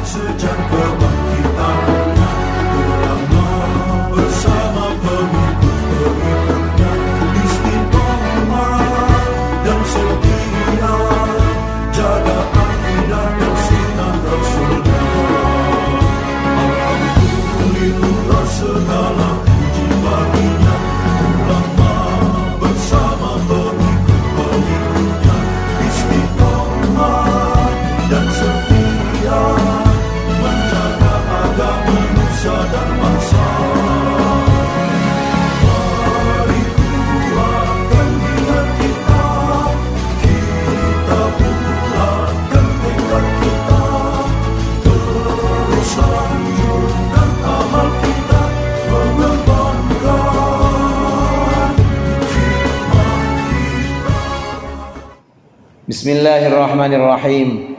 sejak kebangkitan ulama bersama pengikut-pengikutnya istiqomah dan setia jaga akidah dan sunnah Rasulullah. Alhamdulillah segala puji baginya ulama bersama pengikut-pengikutnya istiqomah dan setia menjaga agama nusa dan bangsa. Mari kuatkan niat kita, kita bulatkan tekad kita, terus lanjutkan amal kita, mengembangkan hikmah kita. Bismillahirrahmanirrahim.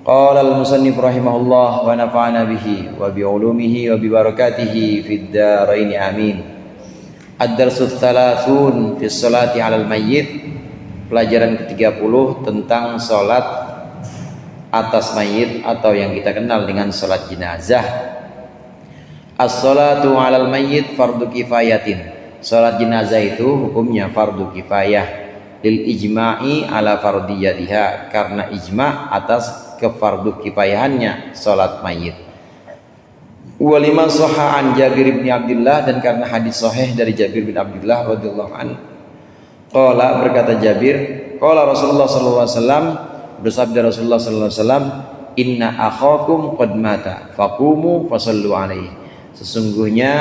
Qala al-musannif rahimahullah wa nafa'ana bihi wa bi ulumihi wa bi barakatihi fid dharain amin. Ad-darsu tsalasun fi sholati 'alal mayyit. Pelajaran ke-30 tentang salat atas mayit atau yang kita kenal dengan salat jenazah. As-sholatu 'alal mayyit fardu kifayatin. Salat jenazah itu hukumnya fardu kifayah. Lil ijma'i ala fardiyatiha, karena ijma' atas kefardu kifayahannya salat mayit. Wa liman shahha an Jabir bin Abdullah, dan karena hadis sahih dari Jabir bin Abdullah radhiyallahu an. Qala, berkata Jabir, qala Rasulullah sallallahu alaihi wasallam, bersabda Rasulullah sallallahu alaihi wasallam, inna akhakum qad mata faqumu fasallu alaihi. Sesungguhnya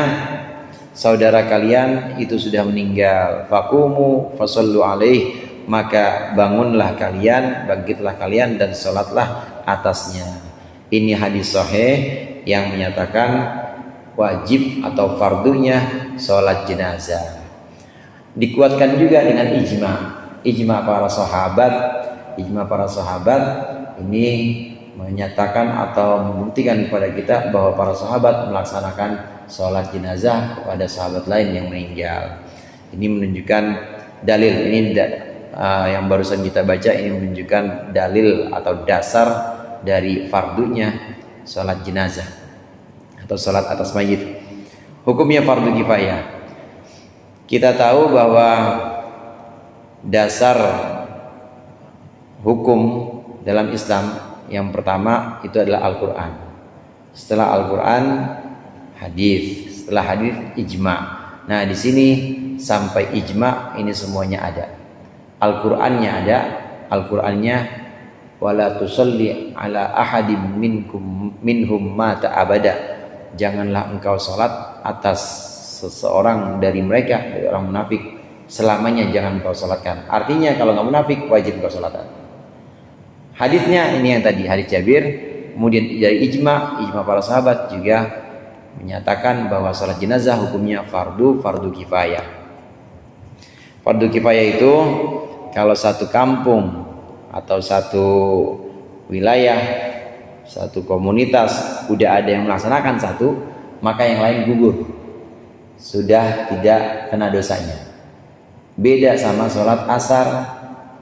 saudara kalian itu sudah meninggal, faqumu fasallu alaih, maka bangunlah kalian, bangkitlah kalian dan salatlah atasnya. Ini hadis sahih yang menyatakan wajib atau fardunya salat jenazah. Dikuatkan juga dengan ijma para sahabat. Ijma para sahabat ini menyatakan atau membuktikan kepada kita bahwa para sahabat melaksanakan sholat jenazah kepada sahabat lain yang meninggal. Ini menunjukkan dalil, ini yang barusan kita baca ini menunjukkan dalil atau dasar dari fardunya sholat jenazah atau sholat atas mayit. Hukumnya fardu kifayah. Kita tahu bahwa dasar hukum dalam Islam yang pertama itu adalah Al-Quran. Setelah Al-Quran hadis, setelah hadis ijma. Nah, di sini sampai ijma ini semuanya ada. Al-Qur'annya ada, Al-Qur'annya wala tusalli ala ahadim minhum mata abada. Janganlah engkau salat atas seseorang dari mereka, dari orang munafik, selamanya jangan engkau salatkan. Artinya kalau enggak munafik wajib engkau salatkan. Hadisnya ini yang tadi hadis Jabir, kemudian dari ijma para sahabat juga menyatakan bahwa salat jenazah hukumnya fardu kifayah. Fardu kifayah itu kalau satu kampung atau satu wilayah, satu komunitas udah ada yang melaksanakan satu, maka yang lain gugur, sudah tidak kena dosanya. Beda sama salat asar,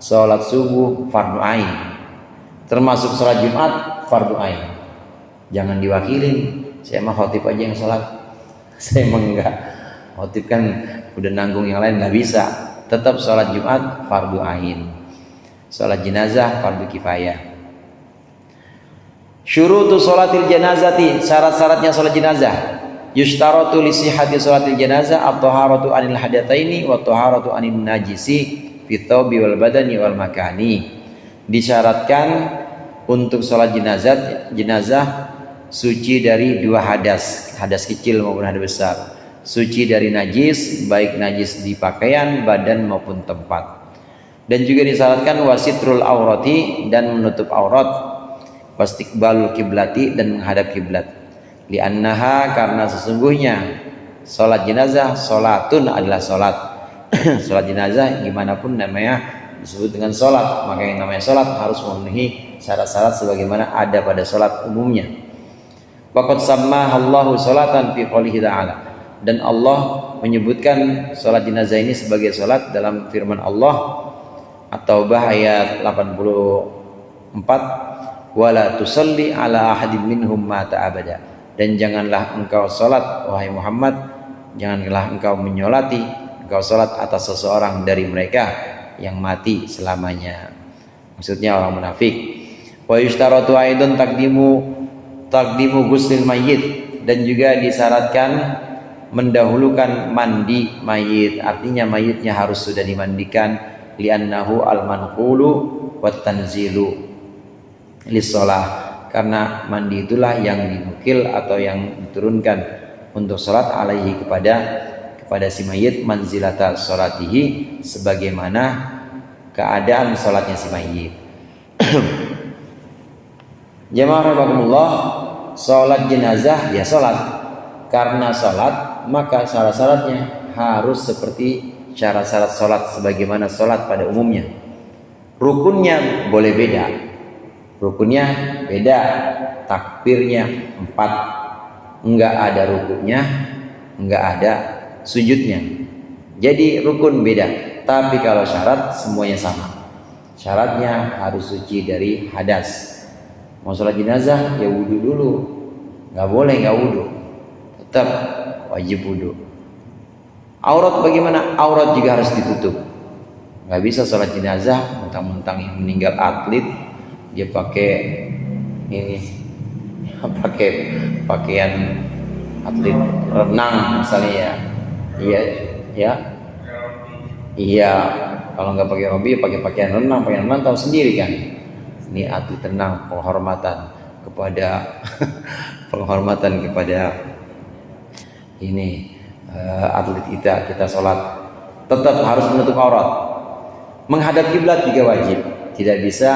salat subuh fardu ain, termasuk salat Jumat fardu ain. Jangan diwakilin, saya mah khotib aja yang sholat, saya mah enggak. Khotib kan udah nanggung yang lain, nggak bisa. Tetap sholat Jumat fardu ain, sholat jenazah fardu kifayah. Syurutu sholatil janazati, syarat-syaratnya sholat jenazah. Yushtaratu li sihhati sholatil janazah at-taharatu anil hadatsaini wa at-taharatu anin najisi fi thawbi wal badani wal makani. Disyaratkan untuk sholat jenazah suci dari dua hadas kecil maupun hadas besar, suci dari najis, baik najis di pakaian, badan maupun tempat. Dan juga disyaratkan wasitrul aurati, dan menutup aurat, wastiqbalul kiblati, dan menghadap kiblat. Li'annaha, karena sesungguhnya salat jenazah salatun adalah salat. Salat jenazah gimana pun namanya disebut dengan salat, maka yang namanya salat harus memenuhi syarat-syarat sebagaimana ada pada salat umumnya. Waqad sammahallahu salatan fi qoulihi ta'ala, dan Allah menyebutkan salat jenazah ini sebagai salat dalam firman Allah At-Taubah ayat 84, wala tusalli ala ahadin minhum mata abada, dan janganlah engkau salat wahai Muhammad, janganlah engkau menyolati, engkau salat atas seseorang dari mereka yang mati selamanya, maksudnya orang munafik. Wa yushtaratu aidun taqdimu ghuslil mayyit, dan juga disyaratkan mendahulukan mandi mayit, artinya mayitnya harus sudah dimandikan, li'annahu al-manqulu wat tanzilu lis-shalah, karena mandi itulah yang dinukil atau yang diturunkan untuk salat alaihi kepada si mayit, manzilata salatihi, sebagaimana keadaan salatnya si mayit. Jamaah rahimakumullah, salat jenazah ya salat, karena salat maka syarat-syaratnya harus seperti syarat-syarat salat sebagaimana salat pada umumnya. Rukunnya boleh beda, takbirnya 4, enggak ada rukunnya, enggak ada sujudnya, jadi rukun beda. Tapi kalau syarat semuanya sama, syaratnya harus suci dari hadas. Mau sholat jenazah ya wudhu dulu, nggak boleh nggak wudhu, tetap wajib wudhu. Aurat bagaimana? Aurat juga harus ditutup. Nggak bisa sholat jenazah mentang-mentang yang meninggal atlet dia pakai ini, pakai pakaian atlet renang misalnya ya, iya. Kalau nggak pakai rompi, pakai pakaian renang. Pakaian renang tahu sendiri kan. Ini atlet renang, penghormatan kepada ini atlet kita sholat tetap harus menutup aurat. Menghadap kiblat juga wajib, tidak bisa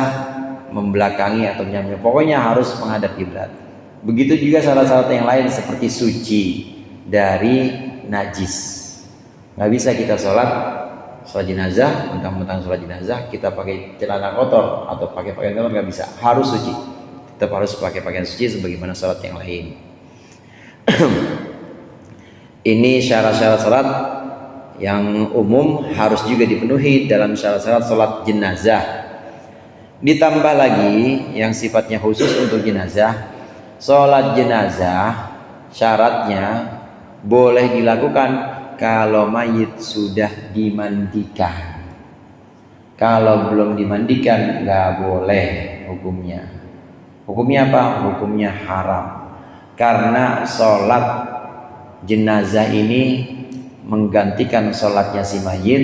membelakangi atau menyamping, pokoknya harus menghadap kiblat. Begitu juga syarat-syarat yang lain seperti suci dari najis. Nggak bisa kita sholat jenazah, mentang-mentang sholat jenazah kita pakai celana kotor atau pakai pakaian kotor, nggak bisa, harus suci. Tetap harus pakai pakaian suci sebagaimana sholat yang lain. Ini syarat-syarat sholat yang umum harus juga dipenuhi dalam syarat-syarat sholat jenazah. Ditambah lagi yang sifatnya khusus untuk jenazah, sholat jenazah syaratnya boleh dilakukan kalau mayit sudah dimandikan. Kalau belum dimandikan nggak boleh hukumnya. Hukumnya apa? Hukumnya haram. Karena sholat jenazah ini menggantikan sholatnya si mayit,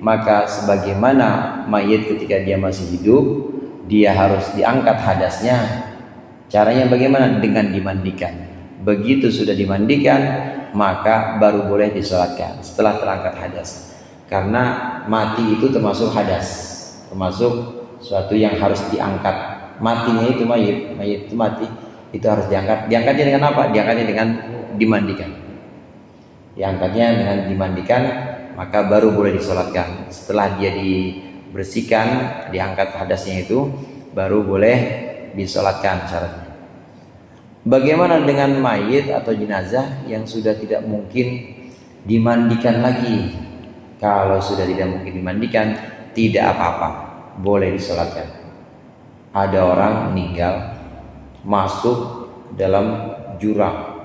maka sebagaimana mayit ketika dia masih hidup, dia harus diangkat hadasnya. Caranya bagaimana? Dengan dimandikan. Begitu sudah dimandikan, maka baru boleh disolatkan setelah terangkat hadas. Karena mati itu termasuk hadas, termasuk suatu yang harus diangkat. Matinya itu mayit itu mati, itu harus diangkat. Diangkatnya dengan apa? Diangkatnya dengan dimandikan. Diangkatnya dengan dimandikan, maka baru boleh disolatkan. Setelah dia dibersihkan, diangkat hadasnya itu, baru boleh disolatkan syaratnya. Bagaimana dengan mayit atau jenazah yang sudah tidak mungkin dimandikan lagi? Kalau sudah tidak mungkin dimandikan, tidak apa-apa, boleh disolatkan. Ada orang meninggal masuk dalam jurang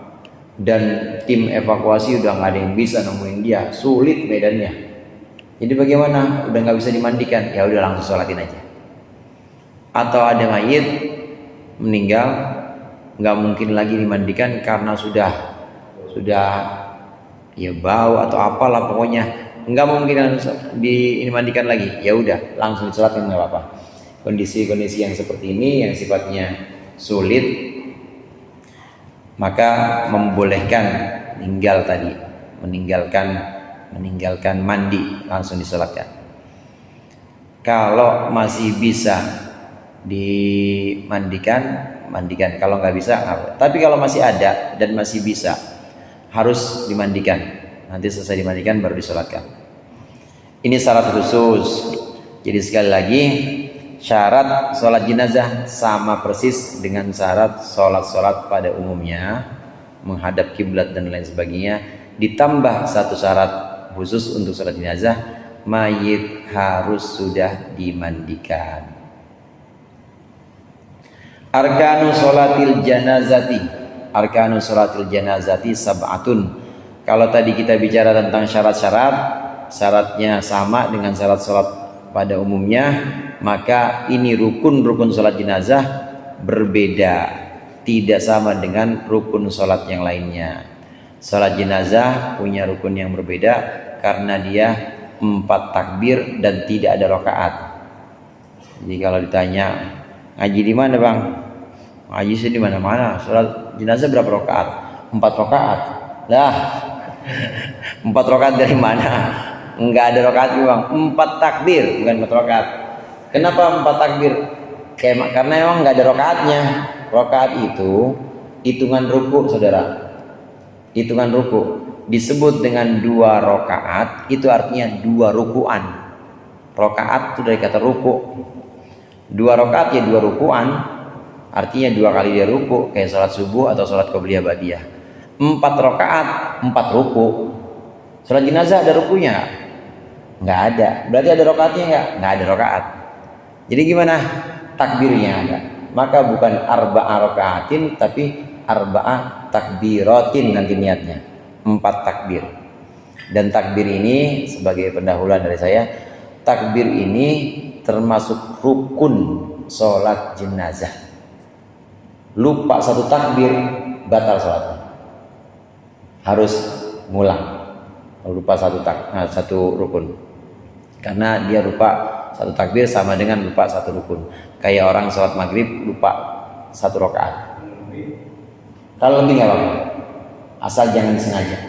dan tim evakuasi udah nggak ada yang bisa nemuin dia, sulit medannya. Jadi bagaimana? Udah nggak bisa dimandikan, ya udah langsung sholatin aja. Atau ada mayit meninggal nggak mungkin lagi dimandikan karena sudah ya bau atau apalah, pokoknya nggak mungkin dimandikan lagi, ya udah langsung disolatkan, nggak apa-apa. Kondisi-kondisi yang seperti ini yang sifatnya sulit, maka membolehkan meninggalkan mandi, langsung disolatkan. Kalau masih bisa dimandikan, mandikan. Kalau nggak bisa, tapi kalau masih ada dan masih bisa, harus dimandikan. Nanti selesai dimandikan baru disolatkan. Ini syarat khusus. Jadi sekali lagi, syarat sholat jenazah sama persis dengan syarat sholat pada umumnya, menghadap kiblat dan lain sebagainya. Ditambah satu syarat khusus untuk sholat jenazah, mayit harus sudah dimandikan. Arkanu sholatil janazati. Arkanu sholatil janazati sab'atun. Kalau tadi kita bicara tentang syarat-syarat, syaratnya sama dengan syarat sholat pada umumnya, maka ini rukun-rukun sholat jenazah berbeda, tidak sama dengan rukun sholat yang lainnya. Sholat jenazah punya rukun yang berbeda karena dia 4 takbir dan tidak ada rakaat. Jadi kalau ditanya ngaji di mana bang? Ngaji sih di mana-mana. Sholat jenazah berapa rakaat? 4 rakaat. Lah, 4 rakaat dari mana? Enggak ada rakaat bang. 4 takbir bukan 4 rakaat. Kenapa 4 takbir? Karena emang enggak ada rakaatnya. Rakaat itu hitungan ruku, saudara. Hitungan ruku disebut dengan 2 rakaat, itu artinya 2 rukuan. Rakaat itu dari kata ruku. 2 rakaat ya 2 rukuan, artinya 2 kali dia ruku, kayak sholat subuh atau sholat qobliyah ba'diyah. 4 rakaat 4 ruku. Sholat jenazah ada rukunya? Nggak ada. Berarti ada rakaatnya nggak ada rakaat. Jadi gimana takbirnya ada? Maka bukan arba'ah rakaatin tapi arba'ah takbiratin nanti niatnya. 4 takbir. Dan takbir ini sebagai pendahuluan dari saya, takbir ini termasuk rukun sholat jenazah. Lupa 1 takbir batal sholatnya. Harus ngulang. Lupa 1 rukun. Karena dia lupa 1 takbir sama dengan lupa 1 rukun. Kayak orang sholat maghrib lupa 1 rakaat. Kalau lebih nggak apa-apa, asal jangan sengaja.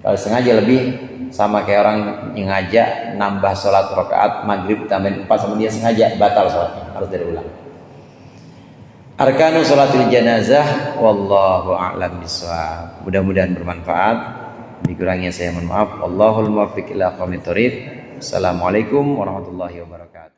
Kalau sengaja lebih, sama kayak orang yang ngajak nambah sholat rakaat maghrib tambahin 4 sama dia sengaja, batal sholatnya, harus dari ulang. Arkanu sholatil janazah, wallahu a'lam bishawab. Mudah-mudahan bermanfaat. Dikurangnya saya mohon maaf. Wallahul muwaffiq ila aqwamit thoriq. Assalamualaikum warahmatullahi wabarakatuh.